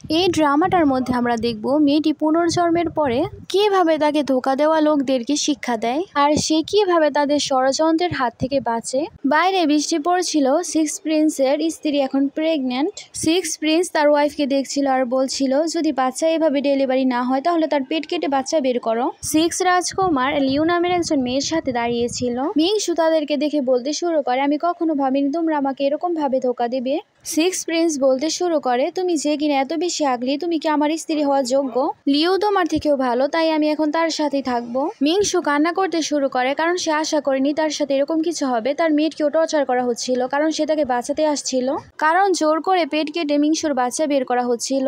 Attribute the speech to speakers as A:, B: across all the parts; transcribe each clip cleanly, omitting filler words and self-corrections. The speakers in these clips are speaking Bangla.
A: এই ড্রামাটার মধ্যে আমরা দেখব মেয়েটি পুনর্জন্মের পরে কিভাবে তাকে ধোঁকা দেওয়া লোকদেরকে শিক্ষা দেয় আর সে কিভাবে তাদের ষড়যন্ত্রের হাত থেকে বাঁচে। বাইরে বৃষ্টি পড়ছিল। সিক্স প্রিন্সের স্ত্রী এখন প্রেগন্যান্ট। সিক্স প্রিন্স তার ওয়াইফকে দেখছিল আর বলছিল যদি বাচ্চা এভাবে ডেলিভারি না হয় তাহলে তার পেট কেটে বাচ্চা বের করো। সিক্স রাজকুমার লিউ নামের একজন মেয়ের সাথে দাঁড়িয়েছিল। মিংশু তাদেরকে দেখে বলতে শুরু করে আমি কখনো ভাবিনি তোমরা আমাকে এরকম ভাবে ধোঁকা দেবে। সিক্স প্রিন্স বলতে শুরু করে তুমি যে কিনা এত বেশি আগলি, তুমি কি আমার স্ত্রী হওয়ার যোগ্য? লিও তোমার থেকেও ভালো, তাই আমি এখন তার সাথেই থাকবো। মিংশু কান্না করতে শুরু করে কারণ সে আশা করেনি তার সাথে এরকম কিছু হবে। তার মেয়েকেও টর্চার করা হচ্ছিল কারণ সে তাকে বাঁচাতে আসছিল, কারণ জোর করে পেট কেটে মিংশুর বাচ্চা বের করা হচ্ছিল।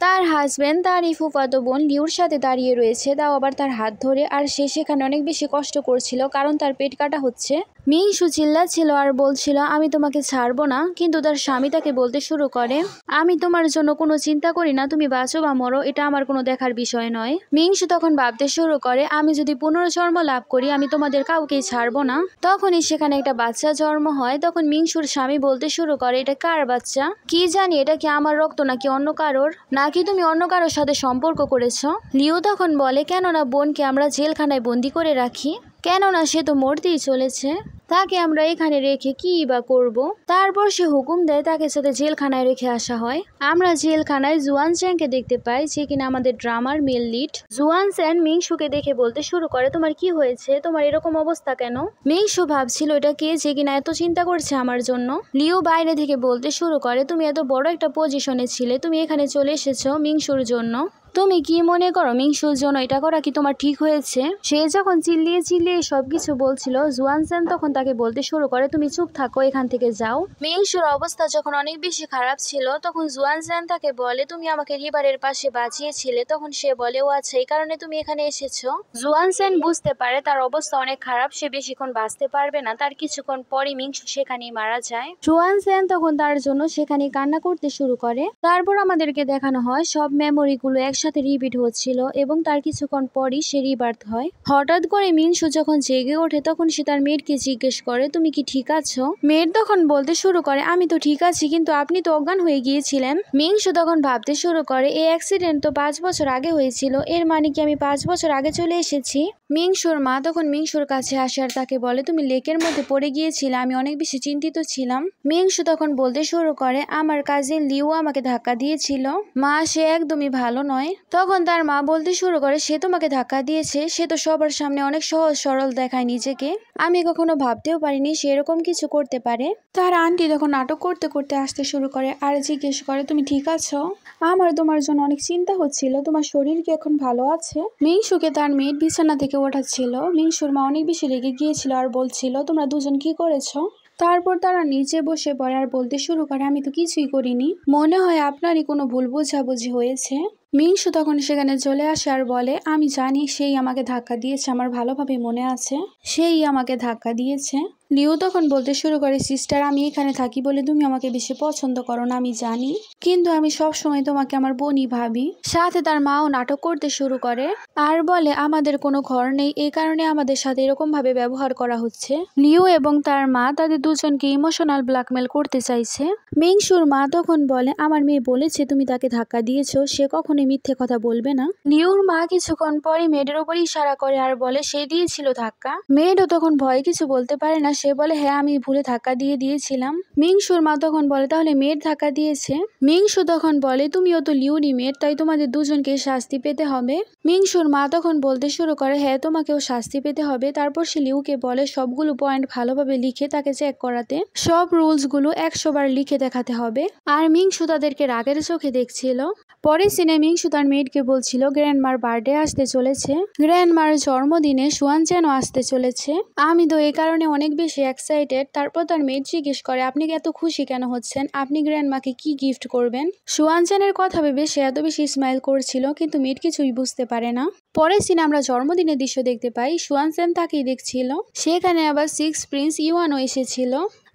A: তার হাজবেন্ড তার ফুফাতো বোন লিউর সাথে দাঁড়িয়ে রয়েছে, তাও আবার তার হাত ধরে, আর সে সেখানে অনেক বেশি কষ্ট করছিল কারণ তার পেট কাটা হচ্ছে। মিংশু চিল্লাচ্ছিল আর বলছিল আমি তোমাকে ছাড়বো না, কিন্তু তার স্বামী তাকে বলতে শুরু করে আমি তোমার জন্য কোনো চিন্তা করি না, তুমি বাঁচো বা মরো এটা আমার কোনো দেখার বিষয় নয়। মিংশু তখন ভাবতে শুরু করে আমি যদি পুনর্জন্ম লাভ করি আমি তোমাদের কাউকেই ছাড়বো না। তখনই সেখানে একটা বাচ্চা জন্ম হয়। তখন মিংশুর স্বামী বলতে শুরু করে এটা কার বাচ্চা? কি জানি এটা কি আমার রক্ত নাকি অন্য কারোর, নাকি তুমি অন্য কারোর সাথে সম্পর্ক করেছো? লিও তখন বলে কেননা বোনকে আমরা জেলখানায় বন্দি করে রাখি, কেননা সে তো মরতেই চলেছে, তাকে আমরা এখানে রেখে কি বা করব। তারপর সে হুকুম দেয় তাকে সাথে জেলখানায় রেখে আসা হয়। আমরা জেলখানায় জুয়ান চ্যাংকে দেখতে পাই, যে কিনা আমাদের ড্রামার মেল লিড। জুয়ান চ্যাং মিংশুকে দেখে বলতে শুরু করে তোমার কি হয়েছে, তোমার এরকম অবস্থা কেন? মিংশু ভাবছিল এটা কে যে কিনা এত চিন্তা করছে আমার জন্য। লিও বাইরে থেকে বলতে শুরু করে তুমি এত বড় একটা পজিশনে ছিলে, তুমি এখানে চলে এসেছো মিংশুর জন্য, তুমি কি মনে করো মিংশুর জন্য এটা করা কি তোমার ঠিক হয়েছে? সে যখন চিল্লিয়ে চিল্লিয়ে সবকিছু বলছিল, জুয়ান চ্যাং তখন তাকে বলতে শুরু করে তুমি চুপ থাকো, এখান থেকে যাও। মিংশুর অবস্থা যখন অনেক বেশি খারাপ ছিল তখন জুয়ান চ্যাং তাকে বলে তুমি আমাকে রিভারের পাশে বাঁচিয়েছিলে। তখন সে বলে ও আচ্ছা এই কারণে তুমি এখানে এসেছো। জুয়ান চ্যাং বুঝতে পারে তার অবস্থা অনেক খারাপ, সে বেশিক্ষণ বাঁচতে পারবে না। তার কিছুক্ষণ পরই মিংশু সেখানেই মারা যায়। জুয়ান চ্যাং তখন তার জন্য সেখানে কান্না করতে শুরু করে। তারপর আমাদেরকে দেখানো হয় সব মেমোরিগুলো একসাথে রিপিট হচ্ছিল এবং তার কিছুক্ষণ পরই সে রিবার্থ হয়। হঠাৎ করে মিংশু যখন জেগে ওঠে তখন সে তার মেয়েকে জিজ্ঞেস করে তুমি কি ঠিক আছো? মেয়ের তখন বলতে শুরু করে আমি তো ঠিক আছি, কিন্তু আপনি তো অজ্ঞান হয়ে গিয়েছিলেন। মিংশু তখন ভাবতে শুরু করে এই অ্যাক্সিডেন্ট তো 5 বছর আগে হয়েছিল, এর মানে কি আমি 5 বছর আগে চলে এসেছি? মিংশুর মা তখন মিংশুর কাছে আসে আর তাকে বলে তুমি লেকের মধ্যে পড়ে গিয়েছিলে, আমি অনেক বেশি চিন্তিত ছিলাম। মিংশু তখন বলতে শুরু করে আমার কাজিন লিউ আমাকে ধাক্কা দিয়েছিল, মা সে একদমই ভালো নয়। তখন তার মা বলতে শুরু করে সে তোমাকে ধাক্কা দিয়েছে, সে তো সবার সামনে অনেক সহজ সরল দেখায় নিজেকে, আমি কখনো ভাবতেও পারিনি সে এরকম কিছু করতে পারে। তার আন্টি তখন নাটক করতে করতে আসতে শুরু করে আর জিজ্ঞেস করে তুমি ঠিক আছো? আমার তোমার জন্য অনেক চিন্তা হচ্ছিল, তোমার শরীর কি এখন ভালো আছে? মিংশুকে তার মেয়ের বিছানা থেকে ওঠাচ্ছিল। মিংশুর মা অনেক বেশি রেগে গিয়েছিল আর বলছিল তোমরা দুজন কি করেছো? তারপর তারা নিচে বসে পড়ে আর বলতে শুরু করে আমি তো কিছুই করিনি, মনে হয় আপনারই কোনো ভুল বোঝাবুঝি হয়েছে। মিংশু তখন সেখানে চলে আসে আর বলে আমি জানি সেই আমাকে ধাক্কা দিয়েছে, আমার ভালোভাবে মনে আছে সেই আমাকে ধাক্কা দিয়েছে। লিও তখন বলতে শুরু করে সিস্টার আমি এখানে থাকি বলে তুমি আমাকে বেশি পছন্দ করো না আমি জানি, কিন্তু আমি সব সময় তোমাকে আমার বোনই ভাবি। সাথে তার মাও নাটক করতে শুরু করে আর বলে আমাদের কোনো ঘর নেই, এই কারণে আমাদের সাথে এরকম ভাবে ব্যবহার করা হচ্ছে। লিও এবং তার মা তাদের দুজনকে ইমোশনাল ব্ল্যাকমেল করতে চাইছে। মিংশুর মা তখন বলে আমার মেয়ে বলেছে তুমি তাকে ধাক্কা দিয়েছো, সে কখনোই মিথ্যে কথা বলবে না। লিওর মা কিছুক্ষণ পরে মেয়েদের উপর ইশারা করে আর বলে সে দিয়েছিল ধাক্কা। মেয়েও তখন ভয়ে কিছু বলতে পারে না, সে বলে হ্যাঁ আমি ভুলে ধাক্কা দিয়েছিলাম। মিংশুর মা তখন বলে তাহলে মেয়ের ধাক্কা দিয়েছে? মিংশু তখন বলে তুমিও তো লিওরই মেয়ের, তাই তোমাদের দুজনকে শাস্তি পেতে হবে। মিংশুর মা তখন বলতে শুরু করে হ্যাঁ তোমাকেও শাস্তি পেতে হবে। তারপর সে লিউকে বলে সবগুলো পয়েন্ট ভালোভাবে লিখে তাকে চেক করাতে, সব রুলস গুলো 100 বার লিখে দেখাতে হবে। আর মিংশু তাদেরকে রাগের চোখে দেখছিল। পরে সিনে মিংশু তার মেয়েকে বলছিল গ্র্যান্ডমার বার্থডে আসতে চলেছে, গ্র্যান্ডমার জন্মদিনে সুয়ান চ্যানও আসতে চলেছে, আমি তো এই কারণে অনেক বেশি এক্সাইটেড। তারপর তার মেয়ে জিজ্ঞেস করে আপনি এত খুশি কেন হচ্ছেন, আপনি গ্র্যান্ডমাকে কি গিফট করবেন? সুয়ান চ্যানের কথা ভেবে সে এত বেশি স্মাইল করছিল, কিন্তু মেয়ে কিছুই বুঝতে পারে না। পরের সিনে আমরা জন্মদিনের দৃশ্য দেখতে পাই, সুয়ান চ্যান তাকেই দেখছিল, সেখানে আবার সিক্স প্রিন্স ইউয়ানও এসেছিল।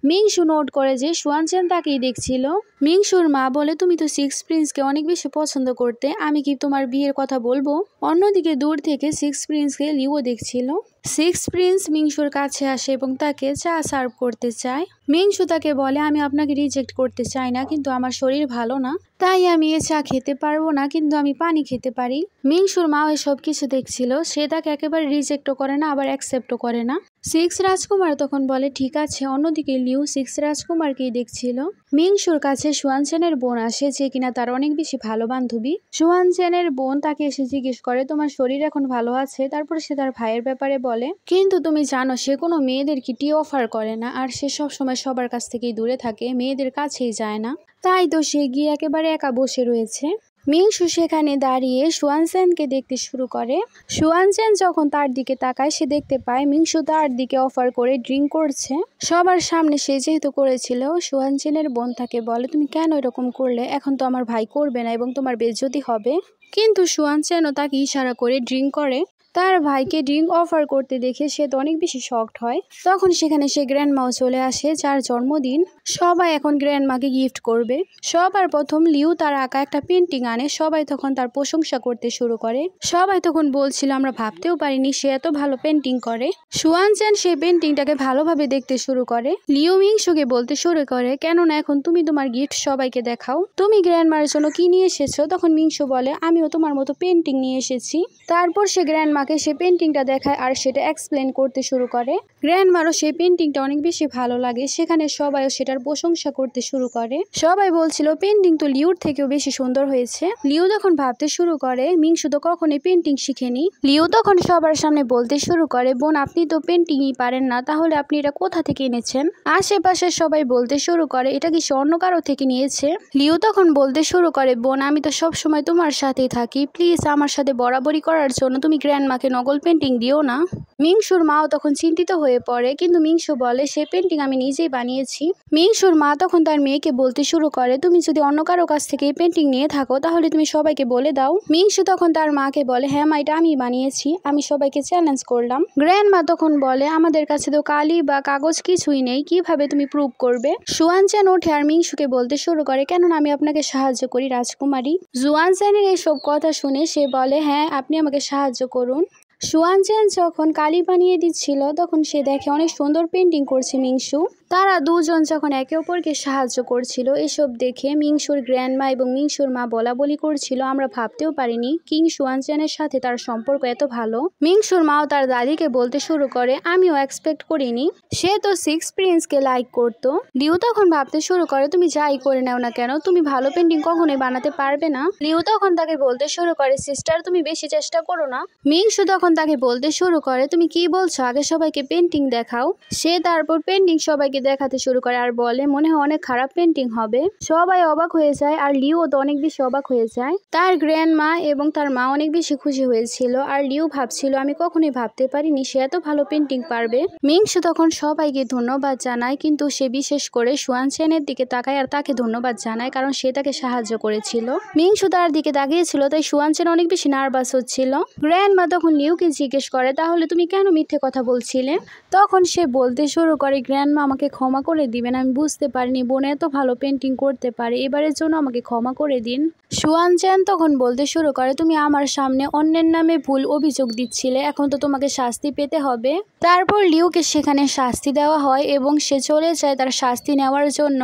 A: মিংশু নোট করে যে সুয়ান চ্যান তাকেই দেখছিল। মিংশুর মা বলে তুমি তো সিক্স প্রিন্সকে অনেক বেশি পছন্দ করতে, আমি কি তোমার বিয়ের কথা বলবো? অন্যদিকে দূর থেকে সিক্স প্রিন্সকে লিও দেখছিল। সিক্স প্রিন্স মিংশুর কাছে আসে এবং তাকে চা সার্ভ করতে চায়। মিংশু তাকে বলে, আমি আপনাকে রিজেক্ট করতে চাই না, কিন্তু আমার শরীর ভালো না, তাই আমি এ চা খেতে পারবো না, কিন্তু আমি পানি খেতে পারি। মিংশুর মা এসব কিছু দেখছিল, সে তাকে একেবারে রিজেক্টও করে না আবার অ্যাকসেপ্টও করে না। সিক্স রাজকুমার তখন বলে ঠিক আছে। অন্যদিকে লিউ সিক্স রাজকুমারকেই দেখছিল। মিংশুর কাছে সুয়ান চেনের বোন আসে, যে কিনা তার অনেক বেশি ভালো বান্ধবী। সুয়ান চেনের বোন তাকে এসে জিজ্ঞেস করে তোমার শরীর এখন ভালো আছে? তারপর সে তার ভাইয়ের ব্যাপারে বলে, কিন্তু তুমি জানো সে কোনো মেয়েদেরকে টি অফার করে না, আর সে সবসময় সবার কাছ থেকেই দূরে থাকে, মেয়েদের কাছেই যায় না, তাই তো সে গিয়ে একেবারে একা বসে রয়েছে। মিংশু সেখানে দাঁড়িয়ে সুয়ান চেনকে দেখতে শুরু করে। সুয়ান চেন যখন তার দিকে তাকায়, সে দেখতে পায় মিংশু তার দিকে অফার করে ড্রিঙ্ক করছে। সবার সামনে সে যেহেতু করেছিল, সুয়ান চেনের বোন তাকে বলে তুমি কেন এরকম করলে? এখন তো আমার ভাই করবে না এবং তোমার বেইজ্জতি হবে। কিন্তু সুয়ান চেনও তাকে ইশারা করে ড্রিঙ্ক করে। তার ভাইকে ড্রিঙ্ক অফার করতে দেখে সে তো অনেক বেশি শকড হয়। তখন সেখানে সে গ্র্যান্ডমাও চলে আসে, যার জন্মদিন। সবাই এখন গ্র্যান্ডমাকে গিফট করবে। সবার প্রথম লিউ তার আঁকা একটা পেন্টিং আনে। সবাই তখন তার প্রশংসা করতে শুরু করে। সবাই তখন বলছিল আমরা ভাবতেও পারিনি সে এত ভালো পেন্টিং করে। সুয়ান চেন সেই পেন্টিংটাকে ভালোভাবে দেখতে শুরু করে। লিউ মিংশুকে বলতে শুরু করে, কেননা এখন তুমি তোমার গিফট সবাইকে দেখাও, তুমি গ্র্যান্ডমার জন্য কি নিয়ে এসেছো? তখন মিংশু বলে, আমিও তোমার মতো পেন্টিং নিয়ে এসেছি। তারপর সে গ্র্যান্ডমাকে সে পেন্টিংটা দেখায় আর সেটা এক্সপ্লেন করতে শুরু করে। গ্র্যান্ডমারও সেই পেন্টিংটা অনেক বেশি ভালো লাগে। সেখানে সবাইও সেটার প্রশংসা করতে শুরু করে। সবাই বলছিল পেন্টিং তো লিউর থেকেও বেশি সুন্দর হয়েছে। লিউ তখন ভাবতে শুরু করে মিংশু তো কখনোই পেন্টিং শিখেনি। লিউ তখন সবার সামনে বলতে শুরু করে, বোন আপনি তো পেন্টিংই পারেন না, তাহলে আপনি এটা কোথা থেকে এনেছেন? আশেপাশে সবাই বলতে শুরু করে এটা কি সে অন্য কারো থেকে নিয়েছে? লিউ তখন বলতে শুরু করে, বোন আমি তো সব সময় তোমার সাথেই থাকি, প্লিজ আমার সাথে বরাবরি করার জন্য তুমি গ্র্যান্ডমাকে নকল পেন্টিং দিও না। মিংশুর মাও তখন চিন্তিত হয়ে পড়ে, কিন্তু মিংশু বলে সে পেন্টিং আমি নিজেই বানিয়েছি। মিংশুর মা তখন তার মেয়েকে বলতে শুরু করে, তুমি যদি অন্য কারো কাছ থেকে এই পেন্টিং নিয়ে থাকো তাহলে তুমি সবাইকে বলে দাও। মিংশু তখন তার মাকে বলে, হ্যাঁ মা এটা আমি বানিয়েছি, আমি সবাইকে চ্যালেঞ্জ করলাম। গ্র্যান্ডমা তখন বলে, আমাদের কাছে তো কালি বা কাগজ কিছুই নেই, কিভাবে তুমি প্রুভ করবে? সুয়ান চেন ওঠে আর মিংশুকে বলতে শুরু করে, কেননা আমি আপনাকে সাহায্য করি রাজকুমারী। জুয়ান চেনের এইসব কথা শুনে সে বলে, হ্যাঁ আপনি আমাকে সাহায্য করুন। সুয়ান চেন যখন কালি বানিয়ে দিচ্ছিল তখন সে দেখে অনেক সুন্দর পেন্টিং করছে মিংশু। তারা দুজন যখন একে অপরকে সাহায্য করছিল, এসব দেখে মিংশুর গ্র্যান্ডমা এবং মিংশুর মা বলা বলি করছিল, আমরা ভাবতেও পারিনি কিং সুয়ান চেনের সাথে তার সম্পর্ক এত ভালো। মিংশুর মাও তার দাদিকে বলতে শুরু করে, আমিও এক্সপেক্ট করিনি, সে তো সিক্স প্রিন্সকে লাইক করতো। লিউ তখন ভাবতে শুরু করে, তুমি যাই করে নাও না কেন, তুমি ভালো পেন্টিং কখনোই বানাতে পারবে না। লিউ তখন তাকে বলতে শুরু করে, সিস্টার তুমি বেশি চেষ্টা করো না। মিংশু তখন তাকে বলতে শুরু করে, তুমি কি বলছো, আগে সবাইকে পেন্টিং দেখাও। সে তারপর পেন্টিং সবাইকে দেখাতে শুরু করে আর বলে, মনে হয় অনেক খারাপ পেন্টিং হবে। সবাই অবাক হয়ে যায় আর লিও তো অনেক বেশি অবাক হয়ে যায়। তার গ্র্যান্ডমা এবং তার মা অনেক বেশি খুশি হয়েছিল আর লিও ভাবছিল, আমি কখনোই ভাবতে পারিনি সে এত ভালো পেন্টিং পারবে। মিংশু তখন সবাইকে ধন্যবাদ জানায়, কিন্তু সে বিশেষ করে সুয়ান চেনের দিকে তাকায় আর তাকে ধন্যবাদ জানায়, কারণ সে তাকে সাহায্য করেছিল। মিংশু তার দিকে তাকিয়েছিল, তাই সুয়ান চেন অনেক বেশি নার্ভাস হচ্ছিল। গ্র্যান্ডমা তখন লিওকে জিজ্ঞেস করে, তাহলে তুমি কেন মিথ্যে কথা বলছিলে? তখন সে বলতে শুরু করে, গ্র্যান্ডমা আমাকে ক্ষমা করে দিবেন, আমি বুঝতে পারিনি বোন এত ভালো পেন্টিং করতে পারে, এবারের জন্য আমাকে ক্ষমা করে দিন। সুয়ান চেন তখন বলতে শুরু করে, তুমি আমার সামনে অন্যের নামে ভুল অভিযোগ দিচ্ছিলে, এখন তো তোমাকে শাস্তি পেতে হবে। তারপর লিওকে সেখানে শাস্তি দেওয়া হয় এবং সে চলে যায় তার শাস্তি নেওয়ার জন্য।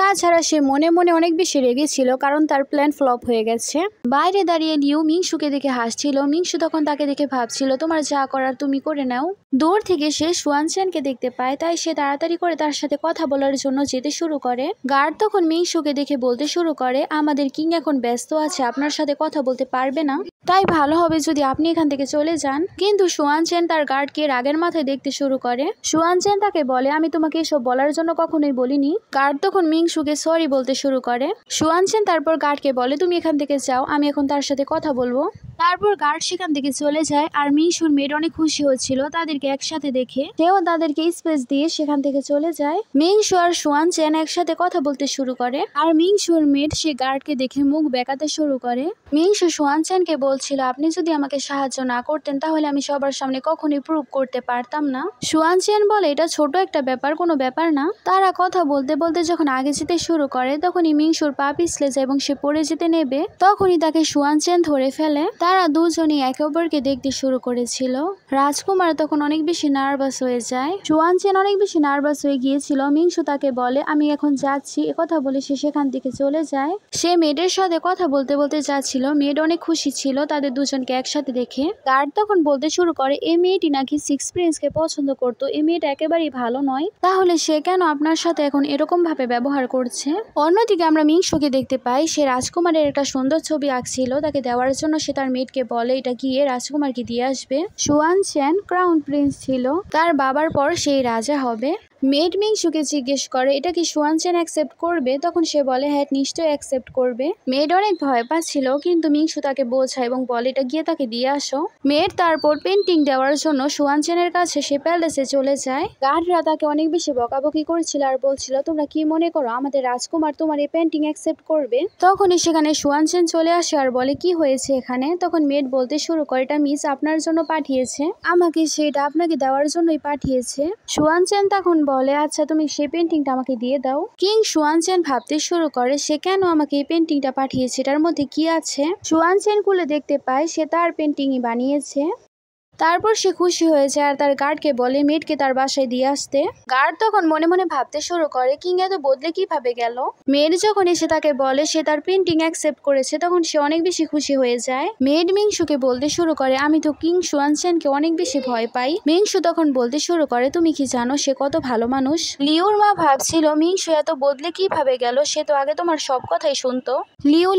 A: তাছাড়া সে মনে মনে অনেক বেশি রেগেছিল, কারণ তার প্ল্যান ফ্লপ হয়ে গেছে। বাইরে দাঁড়িয়ে লিউ মিংশুকে দেখে হাসছিল। মিংশু তখন তাকে দেখে ভাবছিল, তোমার যা করার তুমি করে নাও। দূর থেকে সে সুয়ান চেনকে দেখতে পায়, তাই সে তাড়াতাড়ি করে তার সাথে কথা বলার জন্য যেতে শুরু করে। গার্ড তখন মিংশুকে দেখে বলতে শুরু করে, আমাদের কিং এখন ব্যস্ত আছে, আপনার সাথে কথা বলতে পারবে না, তাই ভালো হবে যদি আপনি এখান থেকে চলে যান। কিন্তু সুয়ান চেন তার গার্ডকে রাগের মাথায় দেখতে শুরু করে। সুয়ান চেন তাকে বলে, আমি তোমাকে এসব বলার জন্য কখনোই বলিনি। গার্ড তখন মিংশুকে সরি বলতে শুরু করে। সুয়ান চেন তারপর গার্ডকে বলে, তুমি এখান থেকে যাও, আমি এখন তার সাথে কথা বলবো। তারপর গার্ড সেখান থেকে চলে যায় আর মিংশুর মেয়ের অনেক খুশি হচ্ছিল তাদেরকে একসাথে দেখে। সেও তাদেরকে স্পেস দিয়ে সেখান থেকে চলে যায়। মিংশু আর সুয়ান চেন একসাথে কথা বলতে শুরু করে আর মিংশুর মেয়ে সে গার্ডকে দেখে মুখ বেঁকাতে শুরু করে। মিংশু সুয়ান চেনকে বলছিল, আপনি যদি আমাকে সাহায্য না করতেন তাহলে আমি সবার সামনে কখনোই প্রুভ করতে পারতাম না। সুয়ান চেন বলে, এটা ছোট একটা ব্যাপার, কোনো ব্যাপার না। তারা কথা বলতে বলতে যখন আগে যেতে শুরু করে তখনই মিংশুর পা পিছলে যায় এবং সে পড়ে যেতে নেবে। তখনই তাকে সুয়ান চেন ধরে ফেলে। তারা দুজনেই একে অপরকে দেখতে শুরু করেছিল। রাজকুমার তখন অনেক বেশি নার্ভাস হয়ে যায়। সুয়ানচেন অনেক বেশি নার্ভাস হয়ে গিয়েছিল। মিংসু তাকে বলে আমি এখন যাচ্ছি, একথা বলে সে সেখান থেকে চলে যায়। সে মেয়েদের সাথে কথা বলতে বলতে যাচ্ছিল। মেয়েটা অনেক খুশি ছিল তাদের দুজনকে একসাথে দেখে। গার্ড তখন বলতে শুরু করে এই মেয়েটি নাকি সিক্স প্রিন্সকে পছন্দ করতো, এই মেয়েটা একেবারেই ভালো নয়, তাহলে সে কেন আপনার সাথে এখন এরকম ভাবে ব্যবহার করছে। অন্যদিকে আমরা মিংসুকে দেখতে পাই, সে রাজকুমারের একটা সুন্দর ছবি আঁকছিল, তাকে দেওয়ার জন্য সে তার মেয়েকে বলে এটা গিয়ে রাজকুমারকে দিয়ে আসবে। সুয়ানচেন ক্রাউন প্রিন্স ছিল, তার বাবার পর সেই রাজা হবে। মেড মিংসুকে জিজ্ঞেস করে এটা কি সুয়ানচেন অ্যাকসেপ্ট করবে, তখন সে বলে হ্যাঁ নিশ্চয়ই অ্যাকসেপ্ট করবে। মেড অনেক ভয় পাচ্ছিল, কিন্তু মিংসু তাকে বোঝায় এবং বলে এটা গিয়ে তাকে দিয়ে আসো। মেড তারপর পেন্টিং দেওয়ার জন্য সুয়ানচেনের কাছে সে প্যালেসে চলে যায়। গার্ডরা তাকে অনেক বেশি বকাবকি করছিল আর বলছিল তোমরা কি মনে করো আমাদের রাজকুমার তোমার এই পেন্টিং অ্যাকসেপ্ট করবে। তখনই সেখানে সুয়ানচেন চলে আসে আর বলে কি হয়েছে এখানে। তখন মেড বলতে শুরু করে এটা মিস আপনার জন্য পাঠিয়েছে, আমাকে সেটা আপনাকে দেওয়ার জন্যই পাঠিয়েছে। সুয়ানচেন তখন বলে আচ্ছা তুমি সেই পেন্টিংটা আমাকে দিয়ে দাও। কিং সুয়ানচেন ভাবতে শুরু করে সে কেন আমাকে এই পেন্টিংটা পাঠিয়েছে, এটার মধ্যে কি আছে। সুয়ানচেন খুলে দেখতে পায় সে তার পেন্টিংই বানিয়েছে। তারপর সে খুশি হয়েছে আর তার গার্ডকে বলে মেডকে তার বাসায় দিয়ে আসতে। গার্ড তখন মনে মনে ভাবতে শুরু করে কিং এত বদলে কিভাবে গেল। মেড যখন এসে তাকে বলে সে তার পেন্টিং অ্যাকসেপ্ট করেছে, তখন সে অনেক বেশি খুশি হয়ে যায়। মেড মিংসুকে বলতে শুরু করে আমি তো কিং সুয়ানচেনকে অনেক বেশি ভয় পাই। মিংসু তখন বলতে শুরু করে তুমি কি জানো সে কত ভালো মানুষ। লিউর মা ভাবছিল মিংসু এত বদলে কিভাবে গেল, সে তো আগে তোমার সব কথাই শুনতো।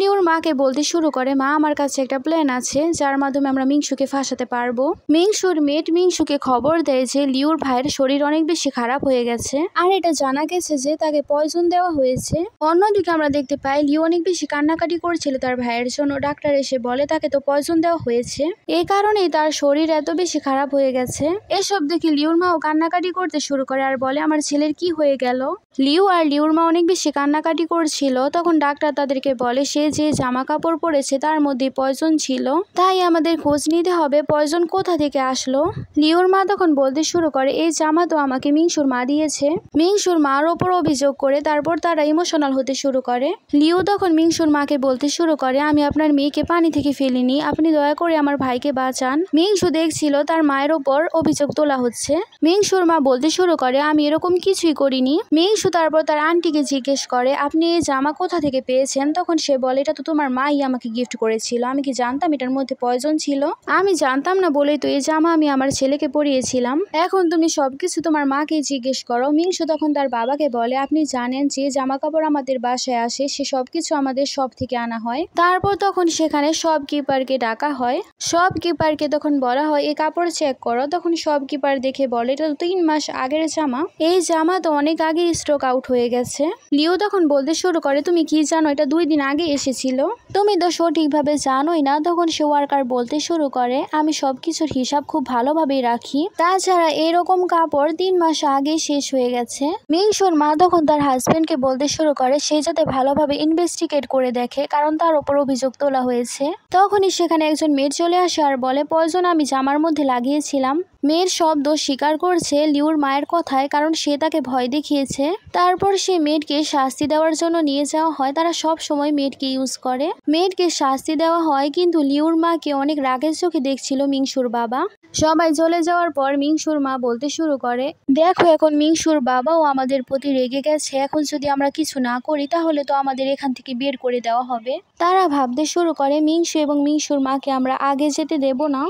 A: লিউর মাকে বলতে শুরু করে মা আমার কাছে একটা প্ল্যান আছে যার মাধ্যমে আমরা মিংসুকে ফাঁসাতে পারবো। মিংসুর মেড মিংসুকে খবর দেয় যে লিউর ভাইয়ের শরীর অনেক বেশি খারাপ হয়ে গেছে আর এটা জানা গেছে যে তাকে পয়জন দেওয়া হয়েছে। অন্যদিকে আমরা দেখতে পাই লিউ অনেক বেশি কান্নাকাটি করছিল তার ভাইয়ের জন্য। ডাক্তার এসে বলে তাকে তো পয়জন দেওয়া হয়েছে, এই কারণেই তার শরীর এত বেশি খারাপ হয়ে গেছে। এসব দেখে লিউর মাও কান্নাকাটি করতে শুরু করে আর বলে আমার ছেলের কি হয়ে গেল। লিউ আর লিউর মা অনেক বেশি কান্নাকাটি করছিল। তখন ডাক্তার তাদেরকে বলে সে যে জামা কাপড় পরেছে তার মধ্যে পয়জন ছিল, তাই আমাদের খোঁজ নিতে হবে পয়জন কোথা থেকে আসলো। লিউর মা তখন বলতে শুরু করে এই জামা তো আমাকে মিংসুর মা দিয়েছে। মিংসুর মার ওপর অভিযোগ করে তারপর তারা ইমোশনাল হতে শুরু করে। লিউ তখন মিংসুর মাকে বলতে শুরু করে আমি আপনার মেয়েকে পানি থেকে ফেলিনি, আপনি দয়া করে আমার ভাইকে বাঁচান। মিংসু দেখছিল তার মায়ের ওপর অভিযোগ তোলা হচ্ছে। মিংসুর মা বলতে শুরু করে আমি এরকম কিছুই করিনি। মিংসু তারপর তার আন্টিকে জিজ্ঞেস করে আপনি এই জামা কোথা থেকে পেয়েছেন। তখন সে বলে এটা তো তোমার মাই আমাকে গিফট করেছিল, আমি কি জানতাম এটার মধ্যে পয়জন ছিল, আমি জানতাম না বলেই তো এই জামা আমি আমার ছেলেকে পরিয়েছিলাম। এখন তুমি সবকিছু তোমার মাকে জিজ্ঞেস করো। মিংসু তখন তার বাবাকে বলে আপনি জানেন যে জামা কাপড় আমাদের বাসায় আসে সে সবকিছু আমাদের শপ থেকে আনা হয়। তারপর তখন সেখানে শপকিপারকে ডাকা হয়। শপকিপারকে তখন বলা হয় এই কাপড় চেক করো। তখন শপকিপার দেখে বলে এটা তো 3 মাস আগের জামা, এই জামা তো অনেক আগে স্টক আউট হয়ে গেছে। লিও তখন বলতে শুরু করে তুমি কি জানো এটা 2 দিন আগে এসেছিল, তুমি তো সঠিকভাবে জানোই না। তখন সে ওয়ার্কার বলতে শুরু করে আমি সবকিছুর হিসাব খুব ভালোভাবেই রাখি, তাছাড়া এরকম কাপড় 3 মাস আগে শেষ হয়ে গেছে। মিংসুর মা তখন তার হাজবেন্ডকে বলতে শুরু করে সে যাতে ভালোভাবে ইনভেস্টিগেট করে দেখে, কারণ তার উপর অভিযোগ তোলা হয়েছে। তখনই সেখানে একজন মেয়ে চলে আসে আর বলে পয়জন আমি জামার মধ্যে লাগিয়েছিলাম। মেয়ের সব দোষ স্বীকার করছে লিউর মায়ের কথায়, কারণ সে তাকে ভয় দেখিয়েছে। তারপর সে মেয়েকে শাস্তি দেওয়ার জন্য নিয়ে যাওয়া হয়। তারা সব সময় মেয়েকে ইউজ করে। মেয়েকে শাস্তি দেওয়া হয়, কিন্তু লিউর মাকে অনেক রাগের চোখে দেখছিল মিংসুর বাবা। সবাই চলে যাওয়ার পর মিংসুর মা বলতে শুরু করে দেখো এখন মিংসুর বাবাও আমাদের প্রতি রেগে গেছে, এখন যদি আমরা কিছু না করি তাহলে তো আমাদের এখান থেকে বের করে দেওয়া হবে। তারা ভাবতে শুরু করে মিংসু এবং মিংসুর মাকে আমরা আগে যেতে দেব না।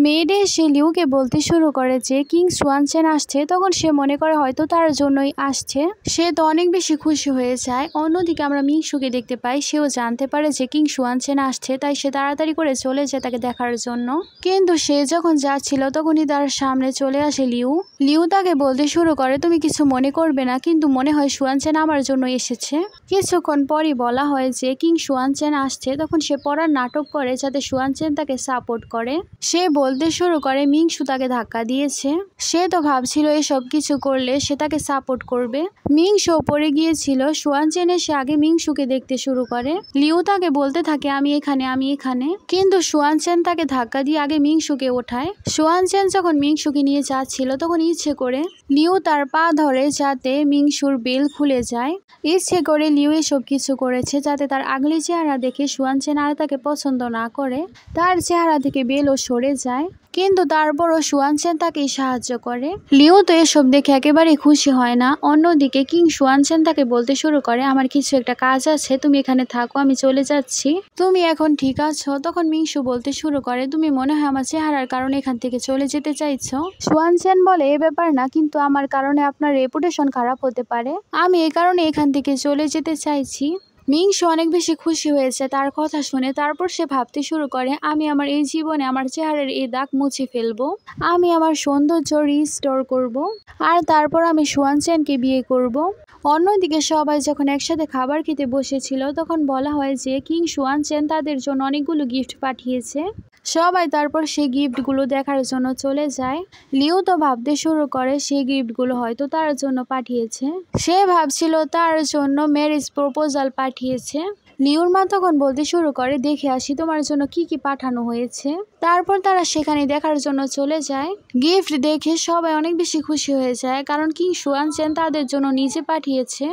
A: মেয়েডে এসে লিউকে বলতে শুরু করে যে কিং সুয়ানচেন আসছে। তখন সে মনে করে হয়তো তার জন্যই আসছে, সে তো অনেক বেশি খুশি হয়ে যায়। অন্যদিকে আমরা মিংসুকে দেখতে পাই, সেও জানতে পারে যে কিং সুয়ানচেন আসছে, তাই সে তাড়াতাড়ি করে চলে যায় তাকে দেখার জন্য। কিন্তু সে যখন যাচ্ছিল তখনই তার সামনে চলে আসে লিউ তাকে বলতে শুরু করে তুমি কিছু মনে করবে না, কিন্তু মনে হয় সুয়ানচেন আমার জন্য এসেছে। কিছুক্ষণ পরই বলা হয় যে কিং সুয়ানচেন আসছে। তখন সে পড়ার নাটক করে যাতে সুয়ানচেন তাকে সাপোর্ট করে। সে বলতে শুরু করে মিংসু তাকে ধাক্কা ধাক্কা দিয়েছে। সে তো ভাবছিল এসব কিছু করলে সে তাকে সাপোর্ট করবে। মিংশু পড়ে গিয়েছিল। সুয়ানচেন এসে আগে মিংশুকে দেখতে শুরু করে। লিউ তাকে বলতে থাকে আমি এখানে, কিন্তু সুয়ানচেন তাকে ধাক্কা দিয়ে আগে মিংশুকে ওঠায়। সুয়ানচেন যখন মিংশুকে নিয়ে যাচ্ছিল তখন ইচ্ছে করে লিউ তার পা ধরে যাতে মিংশুর বেল খুলে যায়। ইচ্ছে করে লিউ এসব কিছু করেছে যাতে তার আগলি চেহারা দেখে সুয়ানচেন আর তাকে পছন্দ না করে, তার চেহারা থেকে বেলও সরে যায়। কিন্তু তারপরও সুয়ানচেন তাকে সাহায্য করে। লিউ তো এসব দেখে একেবারেই খুশি হয় না। অন্যদিকে কিং সুয়ানচেন তাকে বলতে শুরু করে আমার কিছু একটা কাজ আছে, তুমি এখানে থাকো, আমি চলে যাচ্ছি, তুমি এখন ঠিক আছো? তখন মিংশু বলতে শুরু করে তুমি মনে হয় আমার চেহারার কারণে এখান থেকে চলে যেতে চাইছো। সুয়ানচেন বলে এ ব্যাপার না, কিন্তু আমার কারণে আপনার রেপুটেশন খারাপ হতে পারে, আমি এই কারণে এখান থেকে চলে যেতে চাইছি। মিংশু অনেক বেশি খুশি হয়েছে তার কথা শুনে। তারপর সে ভাবতে শুরু করে আমি আমার এই জীবনে আমার চেহারার এই দাগ মুছে ফেলবো, আমি আমার সৌন্দর্য রিস্টোর করব, আর তারপর আমি সুয়ানচেনকে বিয়ে করব। অন্যদিকে সবাই যখন একসাথে খাবার খেতে বসেছিল তখন বলা হয় যে কিং সুয়ানচেন তাদের জন্য অনেকগুলো গিফট পাঠিয়েছে। সবাই তারপর সেই গিফটগুলো দেখার জন্য চলে যায়। লিউ তো ভাবতে শুরু করে সেই গিফটগুলো হয়তো তার জন্য পাঠিয়েছে। সে ভাবছিল তার জন্য ম্যারেজ প্রপোজাল পাঠিয়েছে। লিউর মা তখন বলতে শুরু করে দেখে আসি তোমার জন্য কি কি পাঠানো হয়েছে। তারপর তারা সেখানে দেখার জন্য চলে যায়। গিফট দেখে সবাই অনেক বেশি খুশি হয়ে যায়, কারণ কিং সুয়ানচেন তাদের জন্য নিজে পাঠিয়েছে।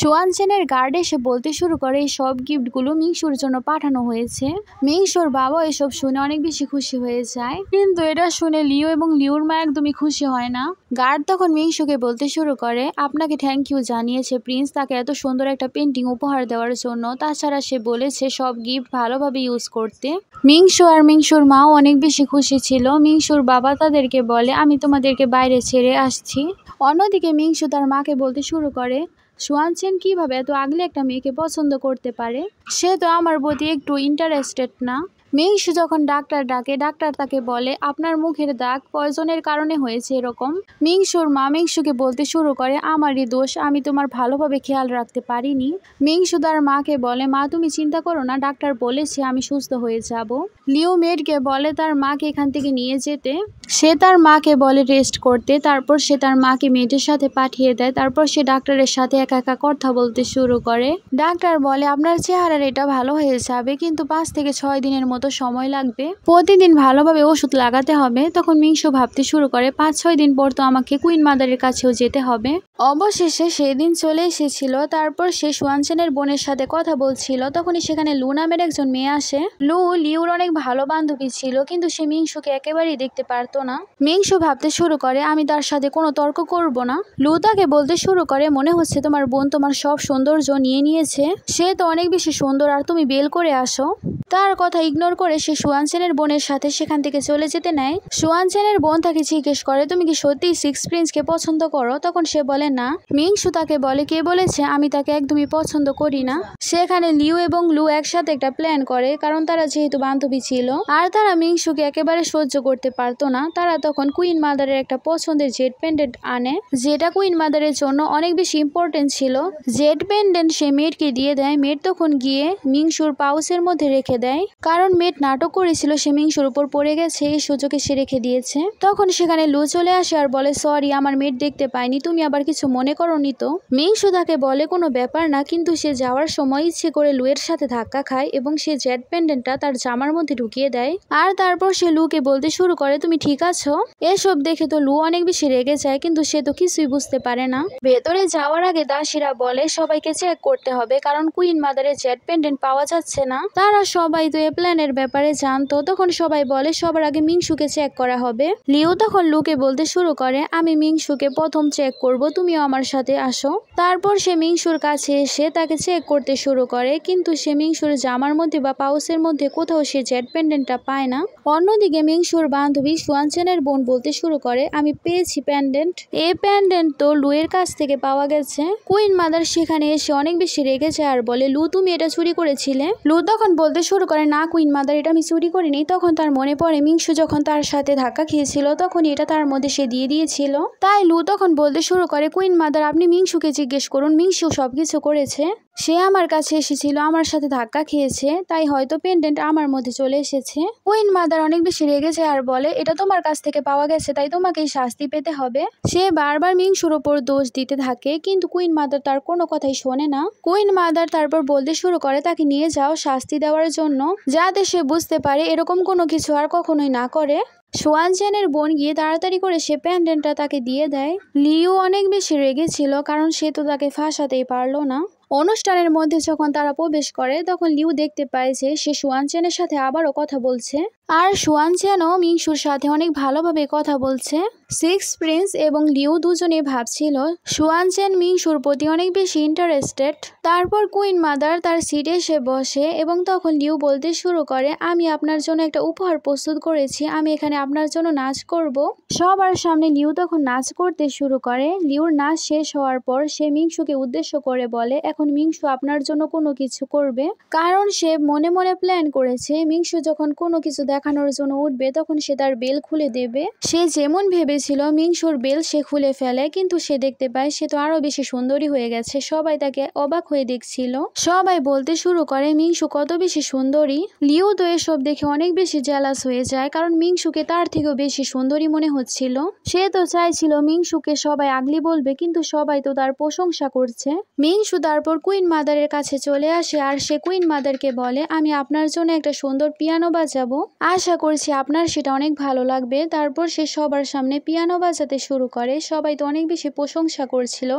A: সুয়ানচেনের গার্ড এসে বলতে শুরু করে এই সব গিফটগুলো মিংশুর জন্য পাঠানো হয়েছে। মিংশুর বাবা এসব শুনে অনেক বেশি খুশি হয়ে যায়, কিন্তু এটা শুনে লিউ এবং লিউর মা একদমই খুশি হয় না। গার্ড তখন মিংশুকে বলতে শুরু করে আপনাকে থ্যাংক ইউ জানিয়েছে প্রিন্স তাকে এত সুন্দর একটা পেন্টিং উপহার দেওয়ার জন্য, তাছাড়া সে বলেছে সব গিফট ভালোভাবে ইউজ করতে। মিংশু আর মিংশুর মাও অনেক বেশি খুশি ছিল। মিংশুর বাবা তাদেরকে বলে আমি তোমাদেরকে বাইরে ছেড়ে আসছি। অন্যদিকে মিংশু তার মাকে বলতে শুরু করে সুয়ানচেন কিভাবে এত আগলে একটা মেয়েকে পছন্দ করতে পারে, সে তো আমার প্রতি একটু ইন্টারেস্টেড না। মিংশু যখন ডাক্তার ডাকে, ডাক্তার তাকে বলে আপনার মুখের দাগ পয়জনের কারণে হয়েছে এরকম। মিংশুর মা মিংশুকে বলতে শুরু করে আমারই দোষ, আমি তোমার ভালোভাবে খেয়াল রাখতে পারিনি। মিংশু তার মাকে বলে মা তুমি চিন্তা করো না, ডাক্তার বলেছে আমি সুস্থ হয়ে যাব। লিউ মেডকে বলে তার মাকে এখান থেকে নিয়ে যেতে। সে তার মাকে বলে রেস্ট করতে। তারপর সে তার মাকে মেয়েদের সাথে পাঠিয়ে দেয়। তারপর সে ডাক্তারের সাথে একা একা কথা বলতে শুরু করে। ডাক্তার বলে আপনার চেহারার এটা ভালো হয়ে যাবে, কিন্তু 5 থেকে 6 দিনের মতো সময় লাগবে, প্রতিদিন ভালোভাবে ওষুধ লাগাতে হবে। তখন মিংশু ভাবতে শুরু করে 5-6 দিন পর তো আমাকে কুইন মাদারের কাছেও যেতে হবে। অবশেষে সেদিন চলে এসেছিল। তারপর সে সুয়ানচেনের বোনের সাথে কথা বলছিল, তখনই সেখানে লু নামের একজন মেয়ে আসে। লু লিউর অনেক ভালো বান্ধবী ছিল, কিন্তু সে মিংশুকে একেবারেই দেখতে পারতো না। মিংশু ভাবতে শুরু করে আমি তার সাথে কোনো তর্ক করব না। লু তাকে বলতে শুরু করে মনে হচ্ছে তোমার বোন তোমার সব সৌন্দর্য নিয়ে নিয়েছে, সে তো অনেক বেশি সুন্দর, আর তুমি বেল করে আসো। তার কথা ইগনোর করে সে সুয়ানচেনের বোনের সাথে সেখান থেকে চলে যেতে নেয়। সুয়ানচেনের বোন তাকে জিজ্ঞেস করে তুমি কি সত্যিই 6 প্রিন্সকে পছন্দ করো? তখন সে বলে না। মিংশু তাকে বলে কে বলেছে আমি তাকে একদমই পছন্দ করি না। সেখানে লিউ এবং লু একসাথে একটা প্ল্যান করে, কারণ তারা যেহেতু বান্ধবী ছিল আর তারা মিংশুকে একেবারে সহ্য করতে পারতো না। তারা তখন কুইন মাদারের একটা পছন্দের জেড পেন্ডেন্ট আনে, যেটা কুইন মাদারের জন্য অনেক বেশি ইম্পর্টেন্ট ছিল। জেড পেন্ডেন্ট সে মেয়েটকে দিয়ে দেয়। মেয়েট তখন গিয়ে মিংশুর পাউচের মধ্যে রেখে দেয়, কারণ মেয়েট নাটক করেছিল সে মিংশুর উপর পড়ে গেছে, এই সুযোগে সে রেখে দিয়েছে। তখন সেখানে লু চলে আসে আর বলে সরি আমার মেয়েট দেখতে পাইনি, তুমি আবার কিছু মনে করোনি তো? মিংশু তাকে বলে কোনো ব্যাপার না, কিন্তু সে যাওয়ার সময় ইচ্ছে করে লুয়ের সাথে ধাক্কা খায় এবং সে জেড পেন্ডেন্টটা তার জামার মধ্যে ঢুকিয়ে দেয়। আর তারপর সে লুকে বলতে শুরু করে তুমি ঠিক আছো? এসব দেখে তো লু অনেক বেশি রেগে যায়, কিন্তু সে তো কিছুই বুঝতে পারে না। ভেতরে যাওয়ার আগে দাসীরা বলে সবাইকে চেক করতে হবে, কারণ কুইন মাদারের জেড পেন্ডেন্ট পাওয়া যাচ্ছে না। তারা সবাই তো এ প্ল্যানের ব্যাপারে জানতো। তখন সবাই বলে সবার আগে মিংশুকে চেক করা হবে। লিউ তখন লুকে বলতে শুরু করে আমি মিংশুকে প্রথম চেক করব, তুমিও আমার সাথে আসো। তারপর সে মিংশুর কাছে এসে তাকে চেক করতে শুরু করে, কিন্তু সে মিংশুর জামার মধ্যে বা পাউচের মধ্যে কোথাও সে জেড পেন্ডেন্টটা পায় না। অন্যদিকে মিংশুর বান্ধবী সুয়ানচেনের বোন বলতে শুরু করে আমি পেয়েছি প্যান্ডেন্ট, এই প্যান্ডেন্ট তো লুয়ের কাছ থেকে পাওয়া গেছে। কুইন মাদার সেখানে এসে অনেক বেশি রেগে যায় আর বলে লু তুমি এটা চুরি করেছিলে? লু তখন বলতে শুরু করে না কুইন মাদার এটা আমি চুরি করিনি। তখন তার মনে পড়ে মিংসু যখন তার সাথে ধাক্কা খেয়েছিল তখন এটা তার মধ্যে সে দিয়ে দিয়েছিল। তাই লু তখন বলতে শুরু করে, কুইন মাদার আপনি মিংসুকে জিজ্ঞেস করুন, মিংসু সবকিছু করেছে। সে আমার কাছে এসেছিল, আমার সাথে ধাক্কা খেয়েছে, তাই হয়তো পেন্ডেন্ট আমার মধ্যে চলে এসেছে। কুইন মাদার অনেক বেশি রেগে যায় আর বলে এটা তোমার কাছ থেকে পাওয়া গেছে তাই তোমাকেই শাস্তি পেতে হবে। সে বারবার মিংসুর ওপর দোষ দিতে থাকে কিন্তু কুইন মাদার তার কোনো কথাই শোনে না। কুইন মাদার তারপর বলতে শুরু করে তাকে নিয়ে যাও শাস্তি দেওয়ার জন্য, যাতে সে বুঝতে পারে এরকম কোনো কিছু আর কখনোই না করে। সোয়ানচেনের বোন গিয়ে তাড়াতাড়ি করে সে পেন্ডেন্টটা তাকে দিয়ে দেয়। লিও অনেক বেশি রেগেছিল কারণ সে তো তাকে ফাঁসাতেই পারলো না। অনুষ্ঠানের মধ্যে যখন তারা প্রবেশ করে তখন লিউ দেখতে পায় যে সে সোয়ানচেনের সাথে আবারও কথা বলছে, আর সোয়ানচেনও মিংসুর সাথে অনেক ভালোভাবে কথা বলছে। সিক্স প্রিন্স এবং লিউ দুজনে ভাবছিল সোয়ানচেন মিংসুর প্রতি অনেক বেশি ইন্টারেস্টেড। তারপর কুইন মাদার তার সিটে এসে বসে এবং তখন লিউ বলতে শুরু করে, আমি আপনার জন্য একটা উপহার প্রস্তুত করেছি, আমি এখানে আপনার জন্য নাচ করব। সবার সামনে লিউ তখন নাচ করতে শুরু করে। লিউর নাচ শেষ হওয়ার পর সে মিংসুকে উদ্দেশ্য করে বলে, এখন মিংসু আপনার জন্য কোনো কিছু করবে, কারণ সে মনে মনে প্ল্যান করেছে মিংসু যখন কোনো কিছু দেখানোর জন্য উঠবে তখন সে তার বেল খুলে দেবে। সে যেমন ভেবেছিল মিংসুর বেল সে খুলে ফেলে, কিন্তু সে দেখতে পায় সে তো আরো বেশি সুন্দরী হয়ে গেছে। সবাই তাকে অবাক হয়ে দেখছিল, সবাই বলতে শুরু করে মিংসু কত বেশি সুন্দরী। লিউ তো এসব দেখে অনেক বেশি জেলাস হয়ে যায়, কারণ মিংসুকে তার থেকেও বেশি সুন্দরী মনে হচ্ছিল। সে তো চাইছিল মিংসুকে সবাই আগলি বলবে, কিন্তু সবাই তো তার প্রশংসা করছে। মিংসু তারপর কুইন মাদারের কাছে চলে আসে আর সে কুইন মাদারকে বলে, আমি আপনার জন্য একটা সুন্দর পিয়ানো বাজাবো, আশা করছি আপনার সেটা অনেক ভালো লাগবে। তারপর সে সবার সামনে পিয়ানো বাজাতে শুরু করে। সবাই তো অনেক বেশি প্রশংসা করছিল,